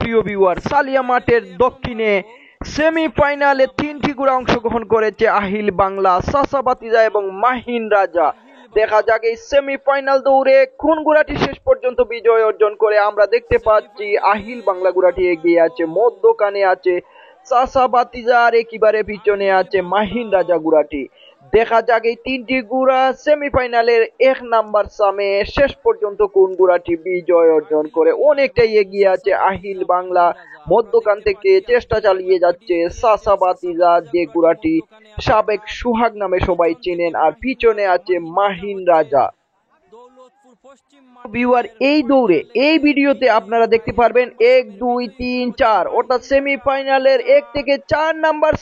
প্রিয় ভিউয়ার, সালিয়া মাঠের দক্ষিণে সেমিফাইনালে তিনটি ঘোড়া অংশগ্রহণ করেছে আহিল বাংলা, সাসা বাতিজা এবং মাহিন রাজা। দেখা যাক এই সেমিফাইনাল দৌড়ে কোন ঘোড়াটি শেষ পর্যন্ত বিজয় অর্জন করে। আমরা দেখতে পাচ্ছি আহিল বাংলা ঘোড়াটি এগিয়ে আছে, মধ্যখানে আছে সাসা বাতিজা আর একেবারে পিছনে আছে মাহিন রাজা ঘোড়াটি। দেখা যাক এই তিনটি ঘোড়া সেমিফাইনালের 1 নাম্বার সামে শেষ পর্যন্ত কোন ঘোড়াটি বিজয় অর্জন করে। অনেকটাই এগিয়ে আছে আহিল বাংলা, মধ্যখান থেকে চেষ্টা চালিয়ে যাচ্ছে সাসা বাতিজা যে ঘোড়াটি সাবেক সুহাগ নামে সবাই চেনেন, আর পিছনে আছে মাহিন রাজা। ভিউয়ার, এই দৌড়ে এই ভিডিওতে আপনারা দেখতে পারবেন 1 2 3 4 অর্থাৎ সেমিফাইনালের 1 থেকে 4 নাম্বার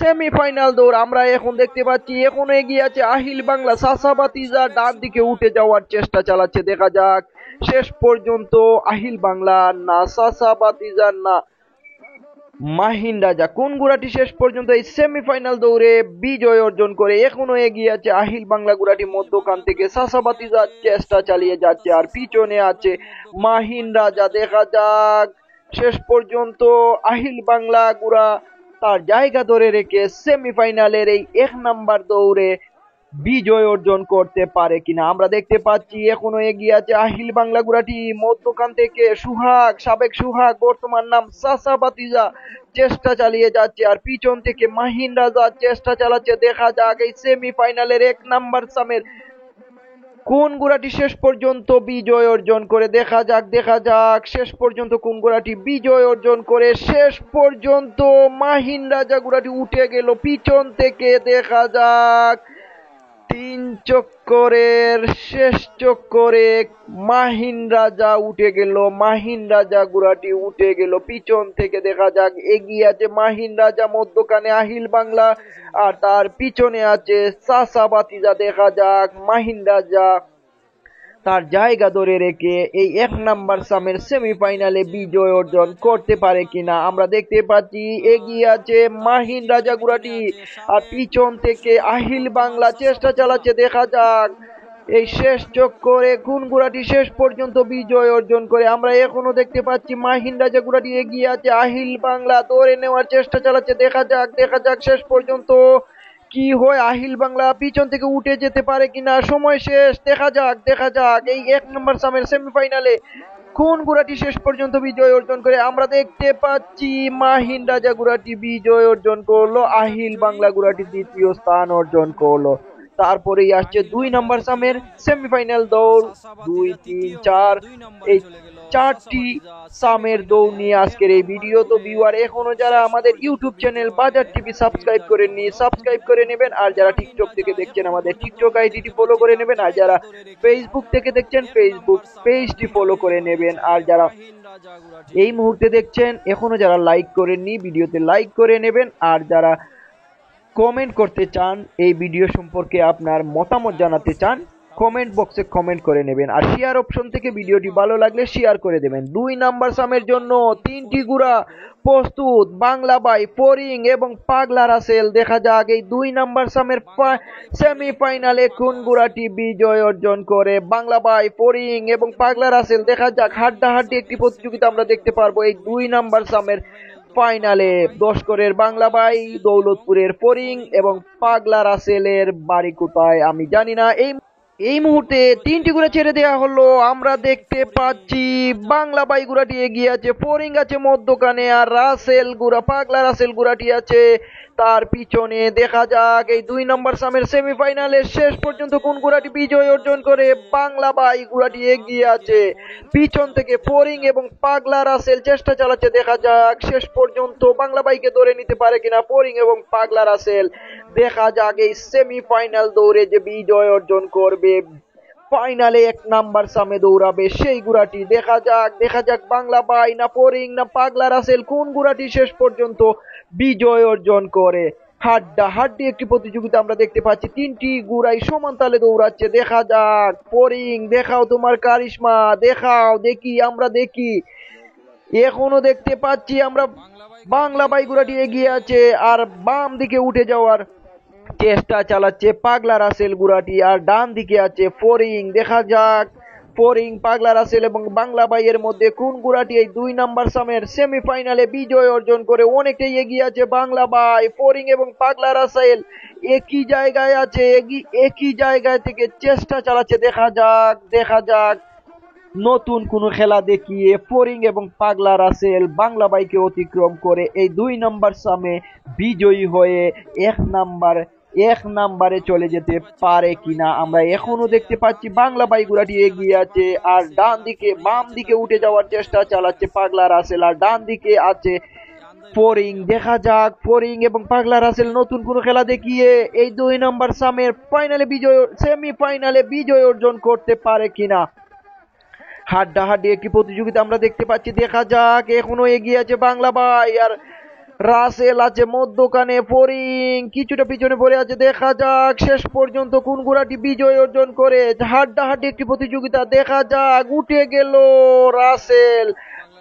সেমিফাইনাল দৌড় আমরা এখন দেখতে পাচ্ছি। এখনো এগিয়ে আছে আহিল বাংলা, সাসা বাতিজা ডান দিকে উঠে যাওয়ার চেষ্টা চালাচ্ছে। দেখা যাক শেষ পর্যন্ত আহিল বাংলা না সাসা বাতিজা না মাহিন রাজা কোন ঘোড়াটি শেষ পর্যন্ত এই সেমিফাইনাল দৌড়ে বিজয় অর্জন করে। এখনো এগিয়ে আছে আহিল বাংলা ঘোড়াটি, মধ্যখান থেকে সাসা বাতিজা চেষ্টা চালিয়ে যাচ্ছে আর পিছনে আছে মাহিন রাজা। দেখা যাক শেষ পর্যন্ত আহিল বাংলা ঘোড়া তার জায়গা ধরে রেখে সেমিফাইনালের এই 1 নাম্বার দৌড়ে বিজয় অর্জন করতে পারে কিনা। আমরা দেখতে পাচ্ছি এখনো এগিয়ে আছে আহিল বাংলা ঘোড়াটি, মধ্যখান থেকে সুহাগ, সাবেক সুহাগ বর্তমান নাম সাসা বাতিজা চেষ্টা চালিয়ে যাচ্ছে আর পিছন থেকে মাহিন রাজা চেষ্টা চালাচ্ছে। দেখা যাক এই সেমিফাইনালের 1 নাম্বার সামের কোন ঘোড়াটি শেষ পর্যন্ত বিজয় অর্জন করে। দেখা যাক শেষ পর্যন্ত কোন ঘোড়াটি বিজয় অর্জন করে। শেষ পর্যন্ত মাহিন রাজা ঘোড়াটি উঠে গেল পিছন থেকে। দেখা যাক 3 চক্করের শেষ চক্করে মাহিন রাজা উঠে গেল, মাহিন রাজা ঘোড়াটি উঠে গেল পিছন থেকে। দেখা যাক এগিয়ে আছে মাহিন রাজা, মধ্যখানে আহিল বাংলা আর তার পিছনে আছে সাসা বাতিজা। দেখা যাক মাহিন রাজা তার জায়গা ধরে রেখে এই 1 নাম্বার সামের সেমিফাইনালে বিজয় অর্জন করতে পারে কিনা। আমরা দেখতে পাচ্ছি এগিয়ে আছে মাহিন রাজা ঘোড়াটি আর পিছন থেকে আহিল বাংলা চেষ্টা চালাচ্ছে। দেখা যাক এই শেষ চক্করে কোন ঘোড়াটি শেষ পর্যন্ত বিজয় অর্জন করে। আমরা এখনো দেখতে পাচ্ছি মাহিন রাজা ঘোড়াটি এগিয়ে আছে, আহিল বাংলা ধরে নেওয়ার চেষ্টা চালাচ্ছে। দেখা যাক শেষ পর্যন্ত কি হয়, আহিল বাংলা পিছন থেকে উঠে যেতে পারে কিনা। সময় শেষ। দেখা যাক এই 1 নম্বর সামের সেমিফাইনালে কোন ঘোড়াটি শেষ পর্যন্ত বিজয় অর্জন করে। আমরা দেখতে পাচ্ছি মাহিন রাজা ঘোড়াটি বিজয় অর্জন করলো, আহিল বাংলা ঘোড়াটি দ্বিতীয় স্থান অর্জন করলো। তারপরেই আসছে 2 নম্বর সামের সেমিফাইনাল দৌড়। 2 3 4 এই 4টি সামের দৌড় নিয়ে আজকের এই ভিডিও। তো ভিউয়ার, এখনো যারা আমাদের ইউটিউব চ্যানেল বাজার টিভি সাবস্ক্রাইব করেননি সাবস্ক্রাইব করে নেবেন, আর যারা টিকটক থেকে দেখছেন আমাদের টিকটক আইডিটি ফলো করে নেবেন, আর যারা ফেসবুক থেকে দেখছেন ফেসবুক পেজটি ফলো করে নেবেন, আর যারা এই মুহূর্তে দেখছেন এখনো যারা লাইক করেননি ভিডিওতে লাইক করে নেবেন, আর যারা কমেন্ট করতে চান এই ভিডিও সম্পর্কে আপনার মতামত জানাতে চান কমেন্ট বক্সে কমেন্ট করে নেবেন, আর শেয়ার অপশন থেকে ভিডিওটি ভালো লাগলে শেয়ার করে দেবেন। 2 নাম্বার সামের জন্য 3টি ঘোড়া প্রস্তুত, বাংলা বাই, ফরিং এবং পাগলা রাসেল। দেখা যাক এই 2 নাম্বার সামের সেমিফাইনালে কোন ঘোড়াটি বিজয় অর্জন করে। বাংলা বাই, ফরিং এবং পাগলা রাসেল। দেখা যাক হাড্ডাহাড্ডি একটি প্রতিযোগিতা আমরা দেখতে পারবো এই 2 নাম্বার সামের ফাইনালে। দশকরের বাংলা বাই, দৌলতপুরের ফরিং এবং পাগলা রাসেলের বাড়ি কোথায় আমি জানি না। এই মুহূর্তে 3টি ঘোড়া ছেড়ে দেওয়া হলো। আমরা দেখতে পাচ্ছি বাংলা বাই ঘোড়াটি এগিয়ে আছে, ফরিং আছে মধ্যখানে, আর রাসেল ঘোড়া পাগলা রাসেল ঘোড়াটি আছে তার পিছনে। দেখা যাক এই 2 নম্বর সামের সেমিফাইনালে শেষ পর্যন্ত কোন ঘোড়াটি বিজয় অর্জন করে। বাংলা বাই ঘোড়াটি এগিয়ে আছে, পিছন থেকে ফরিং এবং পাগলা রাসেল চেষ্টা চালাচ্ছে। দেখা যাক শেষ পর্যন্ত বাংলা বাইকে ধরে নিতে পারে কিনা ফরিং এবং পাগলা রাসেল। দেখা যাক এই সেমিফাইনাল দৌড়ে যে বিজয় অর্জন করবে, ফাইনালে 1 নাম্বার সামে দৌড়াবে সেই ঘোড়াটি। দেখা যাক বাংলা বাই না ফরিং না পাগলা রাসেল কোন ঘোড়াটি শেষ পর্যন্ত বিজয় অর্জন করে। হাড্ডাহাড্ডি একটি প্রতিযোগিতা আমরা দেখতে পাচ্ছি, 3টি ঘোড়াই সমান তালে দৌড়াচ্ছে। দেখা যাক ফরিং, দেখাও তোমার কারিশমা, দেখাও আমরা দেখি। এখনো দেখতে পাচ্ছি আমরা বাংলা বাই ঘোড়াটি এগিয়ে আছে আর বাম দিকে উঠে যাওয়ার চেষ্টা চালাচ্ছে পাগলা রাসেল ঘোড়াটি, আর ডান দিকে আছে ফরিং। দেখা যাক ফরিং, পাগলা রাসেল এবং বাংলা ভাইয়ের মধ্যে কোন ঘোড়াটি এই 2 নাম্বার সামের সেমিফাইনালে বিজয় অর্জন করে অনেকটাই এগিয়ে আছে বাংলা ভাই। ফরিং এবং পাগলা রাসেল একই জায়গায় আছে, একই জায়গায় থেকে চেষ্টা চালাচ্ছে। দেখা যাক নতুন কোন খেলা দেখিয়ে ফরিং এবং পাগলা রাসেল বাংলা ভাইকে অতিক্রম করে এই 2 নাম্বার সামে বিজয়ী হয়ে এক নাম্বারে চলে যেতে পারে কিনা। আমরা এখনো দেখতে পাচ্ছি বাংলা ভাই ঘোড়াটি এগিয়ে আছে, আর বাম দিকে উঠে যাওয়ার চেষ্টা চালাচ্ছে পাগলা রাসেল, আর ডান দিকে আছে ফরিং। দেখা যাক ফরিং এবং পাগলা রাসেল নতুন কোন খেলা দেখিয়ে এই 2 নাম্বার সামের সেমিফাইনালে বিজয় অর্জন করতে পারে কিনা। হাড্ডাহাড্ডি একটি প্রতিযোগিতা আমরা দেখতে পাচ্ছি। দেখা যাক এখনো এগিয়ে আছে বাংলা ভাই, আর রাসেল আছে মধ্যখানে, ফরিং কিছুটা পিছনে পড়ে আছে। দেখা যাক শেষ পর্যন্ত কোন ঘোড়াটি বিজয় অর্জন করে। হাড্ডাহাড্ডি একটি প্রতিযোগিতা। দেখা যাক উঠে গেল রাসেল,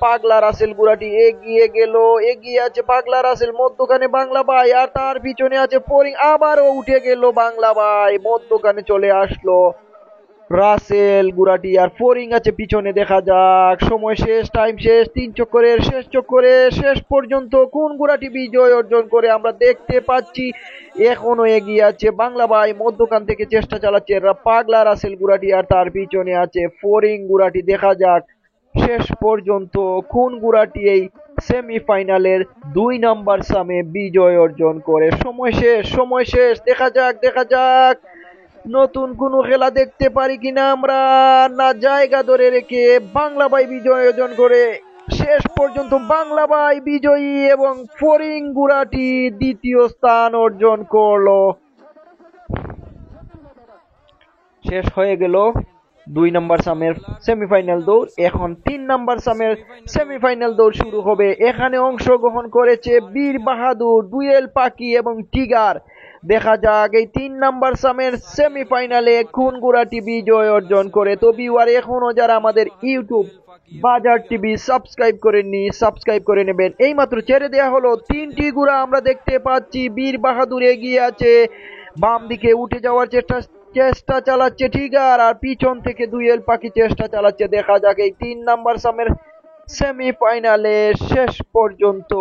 পাগলা রাসেল ঘোড়াটি এগিয়ে আছে পাগলা রাসেল, মধ্যখানে বাংলা ভাই, আর তার পিছনে আছে ফরিং। আবারও উঠে গেল বাংলা ভাই, মধ্যখানে চলে আসলো রাসেল ঘোড়াটি, আর ফরিং আছে পিছনে। দেখা যাক সময় শেষ, টাইম শেষ, 3 চক্করের চক্করে শেষ পর্যন্ত কোন ঘোড়াটি বিজয় অর্জন করে আমরা দেখতে পাচ্ছি। এখনো এগিয়ে আছে বাংলা ভাই, মধ্যখান থেকে চেষ্টা চালাচ্ছে পাগলা রাসেল ঘোড়াটি, আর তার পিছনে আছে ফরিং ঘোড়াটি। দেখা যাক শেষ পর্যন্ত কোন ঘোড়াটি এই সেমিফাইনালের 2 নাম্বার সামে বিজয় অর্জন করে। সময় শেষ। দেখা যাক নতুন কোন খেলা দেখতে পারি কিনা আমরা, না জায়গা ধরে রেখে বাংলা ভাই বিজয় অর্জন করে। শেষ পর্যন্ত বাংলা ভাই বিজয়ী এবং ফরিং ঘোড়াটি দ্বিতীয় স্থান অর্জন করলো। শেষ হয়ে গেল 2 নাম্বার সামের সেমিফাইনাল দৌড়। এখন 3 নাম্বার সামের সেমিফাইনাল দৌড় শুরু হবে। এখানে অংশগ্রহণ করেছে বীর বাহাদুর, ডুয়েল পাখি এবং টিগার। দেখা যাক এই 3 নাম্বার সামের সেমিফাইনালে কোন ঘোড়াটি বিজয় অর্জন করে। তো ভিউয়ার এখনো যারা আমাদের ইউটিউব বাজার টিভি সাবস্ক্রাইব করেননি, সাবস্ক্রাইব করে নেবেন। এইমাত্র ছেড়ে দেওয়া হলো 3টি ঘোড়া আমরা দেখতে পাচ্ছি। বীর বাহাদুর এগিয়ে আছে, বাম দিকে উঠে যাওয়ার চেষ্টা চালাচ্ছে টিগার, আর পিছন থেকে ডুয়েল পাখি চেষ্টা চালাচ্ছে। দেখা যাক এই 3 নাম্বার সামের সেমিফাইনালে শেষ পর্যন্ত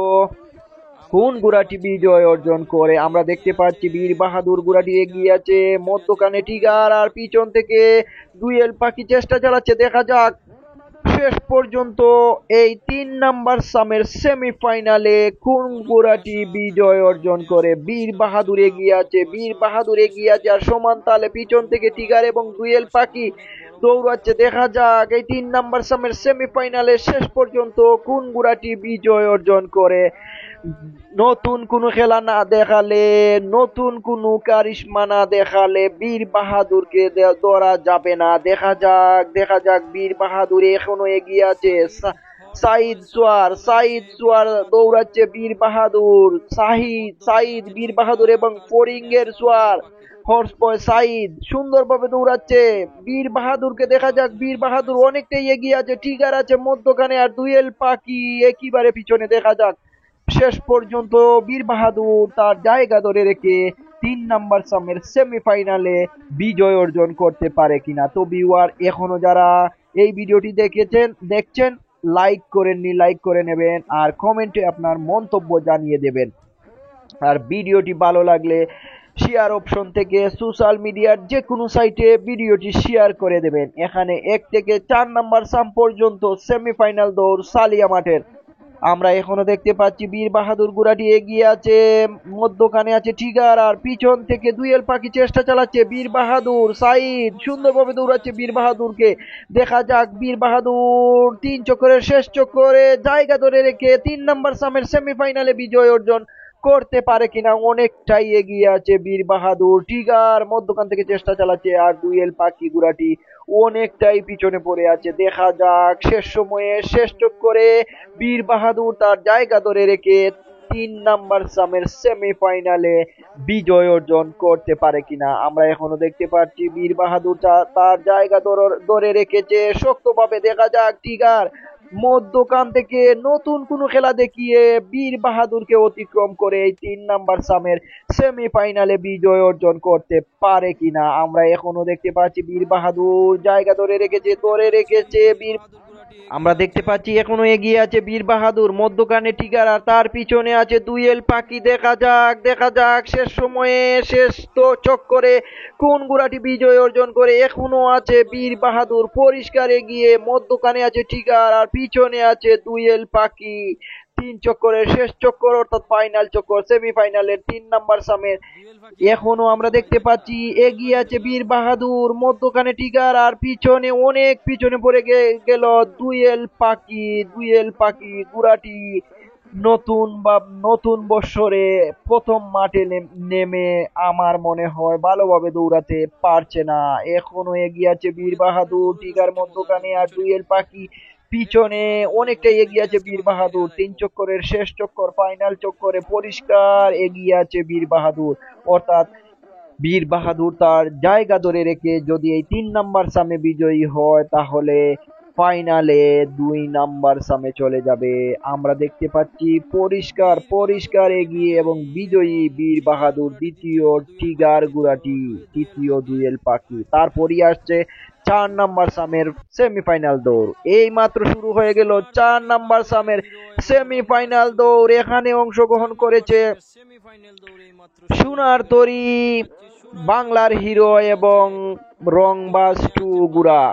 কোন ঘোড়াটি বিজয় অর্জন করে। আমরা দেখতে পাচ্ছি বীর বাহাদুর ঘোড়াটি এগিয়ে আছে, মধ্যখানে টিগার, আর পিছন থেকে ডুয়েল পাখি চেষ্টা চালাচ্ছে। দেখা যাক শেষ পর্যন্ত এই 3 নাম্বার সামের সেমিফাইনালে কোন ঘোড়াটি বিজয় অর্জন করে। বীর বাহাদুর এগিয়ে আছে, আর সমান তালে পিছন থেকে টিগার এবং ডুয়েল পাখি দৌড়াচ্ছে। দেখা যাক এই 3 নাম্বার সামের সেমিফাইনালে শেষ পর্যন্ত কোন ঘোড়াটি বিজয় অর্জন করে। নতুন কোনো খেলা না দেখালে, নতুন কোনো কারিশমা না দেখালে বীর বাহাদুরকে ধরা যাবে না। দেখা যাক বীর বাহাদুর এখনো এগিয়ে আছে। সাইদ সোয়ার দৌড়াচ্ছে বীর বাহাদুর, সাইদ বীর বাহাদুর এবং ফরিং এর সোয়ার হর্স বয় সাইদ সুন্দরভাবে দৌড়াচ্ছে বীর বাহাদুরকে। দেখা যাক বীর বাহাদুর অনেকটাই এগিয়ে আছে, টিগার আছে মধ্যখানে, আর ডুয়েল পাখি একেবারে পিছনে। দেখা যাক শেষ পর্যন্ত বীর বাহাদুর তার জায়গা ধরে রেখে 3 নাম্বার সামের সেমিফাইনালে বিজয় অর্জন করতে পারে কিনা। তো ভিউয়ার এখনো যারা এই ভিডিওটি দেখছেন লাইক করেননি, লাইক করে নেবেন, আর কমেন্টে আপনার মন্তব্য জানিয়ে দেবেন। আর ভিডিওটি ভালো লাগলে শেয়ার অপশন থেকে সোশ্যাল মিডিয়ার যে কোনো সাইটে ভিডিওটি শেয়ার করে দেবেন। এখানে 1 থেকে 4 নাম্বার সাম পর্যন্ত সেমিফাইনাল দৌড় সালিয়া মাঠের। আমরা এখনো দেখতে পাচ্ছি বীর বাহাদুর ঘোড়াটি এগিয়ে আছে, মধ্যখানে আছে টিগার, আর পিছন থেকে ডুয়েল পাখি চেষ্টা চালাচ্ছে বীর বাহাদুর। সাইদ সুন্দরভাবে দৌড়াচ্ছে বীর বাহাদুরকে। দেখা যাক বীর বাহাদুর 3 চক্করের শেষ চক্করে জায়গা ধরে রেখে 3 নাম্বার সামের সেমিফাইনালে বিজয় অর্জন করতে পারে কিনা। অনেকটাই এগিয়ে আছে বীর বাহাদুর, টিগার মধ্যখান থেকে চেষ্টা চালাচ্ছে, আর ডুয়েল পাখি ঘোড়াটি অনেকটাই পিছনে পড়ে আছে। দেখা যাক শেষ সময়ে শেষ চক্করে বীর বাহাদুর তার জায়গা ধরে রেখে 3 নাম্বার সামের সেমিফাইনালে বিজয় অর্জন করতে পারে কিনা। আমরা এখনো দেখতে পাচ্ছি বীর বাহাদুর তার জায়গা ধরে রেখেছে শক্তভাবে। দেখা যাক টিগার মধ্যখান থেকে নতুন কোনো খেলা দেখিয়ে বীর বাহাদুরকে অতিক্রম করে এই 3 নাম্বার সামের সেমিফাইনালে বিজয় অর্জন করতে পারে কিনা। আমরা এখনো দেখতে পাচ্ছি বীর বাহাদুর জায়গা ধরে রেখেছে বীর। আমরা দেখতে পাচ্ছি এখনো এগিয়ে আছে বীর বাহাদুর, মধ্যখানে টিগার আর তার পিছনে আছে দুয়েল পাখি। দেখা যাক শেষ সময়ে শেষ তো চক্করে কোন ঘোড়াটি বিজয় অর্জন করে। এখনো আছে বীর বাহাদুর পরিষ্কার এগিয়ে, মধ্যখানে আছে টিগার আর পিছনে আছে দুয়েল পাখি। 3 চক্করের শেষ চক্কর অর্থাৎ ফাইনাল চক্কর, সেমিফাইনালের 3 নাম্বার সামের। এখনো আমরা দেখতে পাচ্ছি এগিয়ে আছে বীর বাহাদুর, মধ্যখানে টিগার আর পিছনে অনেক পিছনে পড়ে গেল দুয়েল পাখি ঘোড়াটি নতুন বৎসরে প্রথম মাঠে নেমে আমার মনে হয় ভালোভাবে দৌড়াতে পারছে না। এখনো এগিয়ে আছে বীর বাহাদুর, টিগার মধ্যখানে আর দুয়েল পাখি পিছনে। অনেকটাই এগিয়ে আছে বীর বাহাদুর। 3 চক্করের শেষ চক্কর ফাইনাল চক্করে পরিষ্কার এগিয়ে আছে বীর বাহাদুর। অর্থাৎ বীর বাহাদুর তার জায়গা ধরে রেখে যদি এই 3 নাম্বার সামে বিজয়ী হয় তাহলে ফাইনালে 2 নাম্বার সামে চলে যাবে। আমরা দেখতে পাচ্ছি পরিষ্কার এগিয়ে এবং বিজয়ী বীর বাহাদুর, দ্বিতীয় টিগার গুড়াটি, তৃতীয় দুয়েল পাখি। তারপরই আসছে 4 নাম্বার সামের সেমিফাইনাল দৌড়। এই মাত্র শুরু হয়ে গেল 4 নাম্বার সামের সেমিফাইনাল দৌড়। এখানে অংশগ্রহণ করেছে সোনার তরী, বাংলার হিরো এবং রংবাজ 2 গুড়া।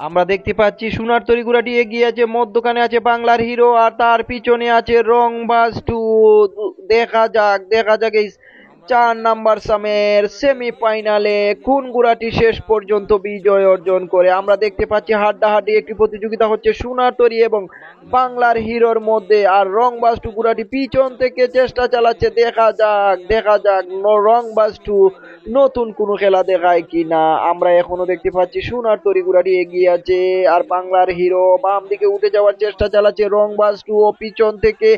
আমরা দেখতে পাচ্ছি সোনার তরী গুড়াটি এগিয়ে আছে, মধ্যখানে আছে বাংলার হিরো আর তার পিছনে আছে রংবাজ 2। দেখা যাক এই 4 নাম্বার সামের সেমিফাইনালে কোন গুড়াটি শেষ পর্যন্ত বিজয় অর্জন করে। আমরা দেখতে পাচ্ছি হাড্ডাহাড্ডি একটি প্রতিযোগিতা হচ্ছে সোনার তরী এবং বাংলার হিরোর মধ্যে, আর রংবাজ 2 গুড়াটি পিছন থেকে চেষ্টা চালাচ্ছে। দেখা যাক রংবাজ 2 নতুন কোনো খেলা দেখায় কিনা। আমরা এখনো দেখতে পাচ্ছি সোনার তরী গুড়াটি এগিয়ে আছে আর বাংলার হিরো বাম দিকে উঠে যাওয়ার চেষ্টা চালাচ্ছে। রংবাজ 2 ও পিছন থেকে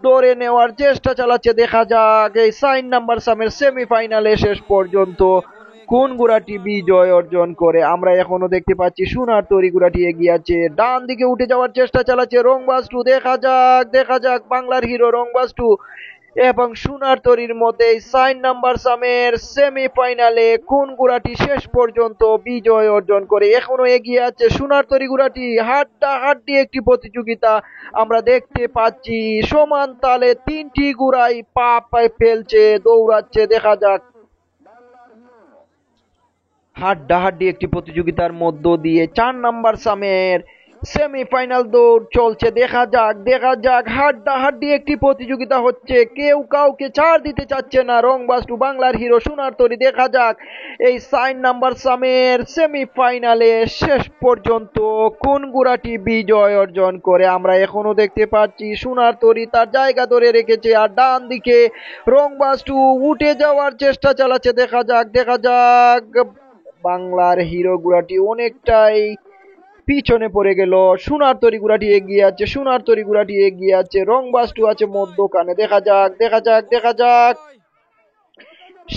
ধরে নেওয়ার চেষ্টা চালাচ্ছে। দেখা যাক এই 4 নাম্বার সামের সেমিফাইনালে শেষ পর্যন্ত কোন গুড়াটি বিজয় অর্জন করে। আমরা এখনো দেখতে পাচ্ছি সোনার তরী গুড়াটি এগিয়ে আছে, ডান দিকে উঠে যাওয়ার চেষ্টা চালাচ্ছে রংবাজ 2। দেখা যাক বাংলার হিরো রংবাজ 2 এবং সোনার তরীর মধ্যে 4 নাম্বার সামের সেমিফাইনালে কোন গুড়াটি শেষ পর্যন্ত বিজয় অর্জন করে। এখনো এগিয়ে আছে সোনার তরী গুড়াটি। হাড্ডাহাড্ডি একটি প্রতিযোগিতা আমরা দেখতে পাচ্ছি, সমান তালে 3টি গুড়াই পা ফেলছে, দৌড়াচ্ছে। দেখা যাক হাড্ডাহাড্ডি একটি প্রতিযোগিতার মধ্য দিয়ে 4 নাম্বার সামের সেমিফাইনাল দৌড় চলছে। দেখা যাক হাড্ডাহাড্ডি একটি প্রতিযোগিতা হচ্ছে, কেউ কাউকে ছাড় দিতে চাচ্ছে না। রংবাজ 2, বাংলার হিরো, সোনার তরী। দেখা যাক এই 4 নাম্বার সামের সেমিফাইনালে শেষ পর্যন্ত কোন গুড়াটি বিজয় অর্জন করে। আমরা এখনো দেখতে পাচ্ছি সোনার তরী তার জায়গা ধরে রেখেছে আর ডান দিকে রংবাজ 2 উঠে যাওয়ার চেষ্টা চালাচ্ছে। দেখা যাক বাংলার হিরো গুড়াটি অনেকটাই পিছনে পড়ে গেল। সোনার তরী গুড়াটি এগিয়ে আছে, রংবাজ 2 আছে মধ্যখানে। দেখা যাক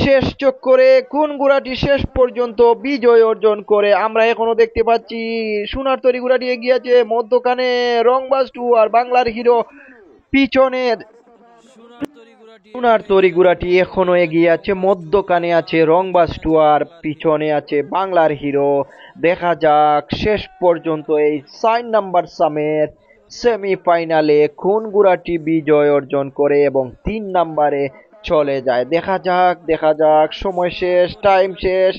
শেষ চক্করে কোন গুড়াটি শেষ পর্যন্ত বিজয় অর্জন করে। আমরা এখনো দেখতে পাচ্ছি সোনার তরী গুড়াটি এগিয়ে আছে, মধ্যখানে রংবাজ 2 আর বাংলার হিরো পিছনে। সোনার তরী গুড়াটি এখনো এগিয়ে আছে, মধ্যখানে আছে রংবাজ 2 আর পিছনে আছে বাংলার হিরো। দেখা যাক শেষ পর্যন্ত এই 4 নাম্বার সামের সেমিফাইনালে কোন গুড়াটি বিজয় অর্জন করে এবং 3 নাম্বারে চলে যায়। দেখা যাক সময় শেষ, টাইম শেষ।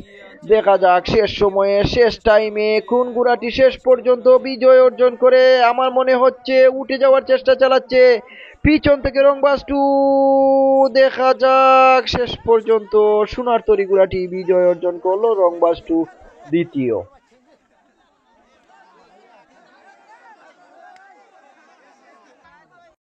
দেখা যাক শেষ সময়ে শেষ টাইমে কোন গুড়াটি শেষ পর্যন্ত বিজয় অর্জন করে। আমার মনে হচ্ছে উঠে যাওয়ার চেষ্টা চালাচ্ছে পিছন থেকে রংবাজ 2। দেখা যাক শেষ পর্যন্ত সোনার তরী গুড়াটি বিজয় অর্জন করলো, রংবাজ 2 দ্বিতীয়।